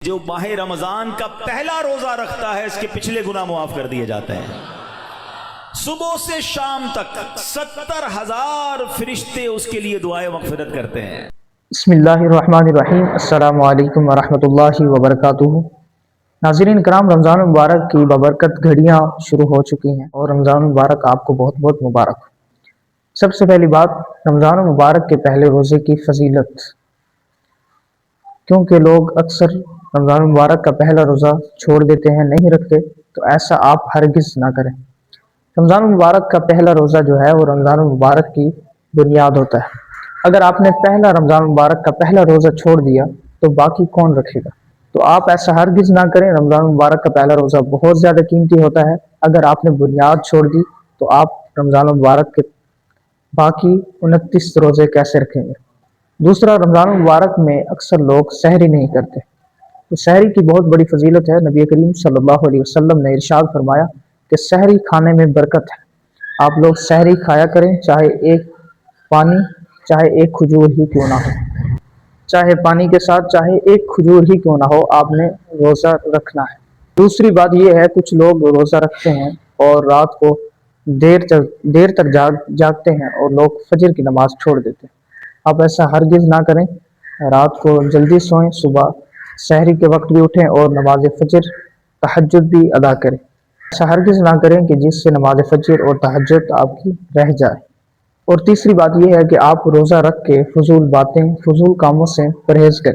جو ماہ رمضان کا پہلا روزہ رکھتا ہے اس کے پچھلے گناہ معاف کر دیے جاتے ہیں۔ صبح سے شام تک 70,000 فرشتے اس کے لیے دعائے مغفرت کرتے ہیں۔ بسم اللہ الرحمن الرحیم۔ السلام علیکم ورحمۃ اللہ وبرکاتہ۔ ناظرین کرام، رمضان المبارک کی بابرکت گھڑیاں شروع ہو چکی ہیں اور رمضان المبارک آپ کو بہت بہت مبارک۔ سب سے پہلی بات، رمضان المبارک کے پہلے روزے کی فضیلت، کیونکہ لوگ اکثر رمضان المبارک کا پہلا روزہ چھوڑ دیتے ہیں، نہیں رکھتے، تو ایسا آپ ہرگز نہ کریں۔ رمضان المبارک کا پہلا روزہ جو ہے وہ رمضان المبارک کی بنیاد ہوتا ہے۔ اگر آپ نے پہلا رمضان المبارک کا پہلا روزہ چھوڑ دیا تو باقی کون رکھے گا؟ تو آپ ایسا ہرگز نہ کریں۔ رمضان المبارک کا پہلا روزہ بہت زیادہ قیمتی ہوتا ہے۔ اگر آپ نے بنیاد چھوڑ دی تو آپ رمضان المبارک کے باقی 29 روزے کیسے رکھیں گے؟ دوسرا، رمضان المبارک میں اکثر لوگ سحری نہیں کرتے، تو سحری کی بہت بڑی فضیلت ہے۔ نبی کریم صلی اللہ علیہ وسلم نے ارشاد فرمایا کہ سحری کھانے میں برکت ہے۔ آپ لوگ سحری کھایا کریں، چاہے ایک پانی، چاہے ایک کھجور ہی کیوں نہ ہو، چاہے پانی کے ساتھ چاہے ایک کھجور ہی کیوں نہ ہو، آپ نے روزہ رکھنا ہے۔ دوسری بات یہ ہے، کچھ لوگ روزہ رکھتے ہیں اور رات کو دیر تک جاگتے ہیں اور لوگ فجر کی نماز چھوڑ دیتے ہیں۔ آپ ایسا ہرگز نہ کریں۔ رات کو جلدی سوئیں، صبح سحری کے وقت بھی اٹھیں اور نماز فجر، تہجد بھی ادا کریں۔ ایسا ہرگز نہ کریں کہ جس سے نماز فجر اور تہجد آپ کی رہ جائے۔ اور تیسری بات یہ ہے کہ آپ روزہ رکھ کے فضول باتیں، فضول کاموں سے پرہیز کریں۔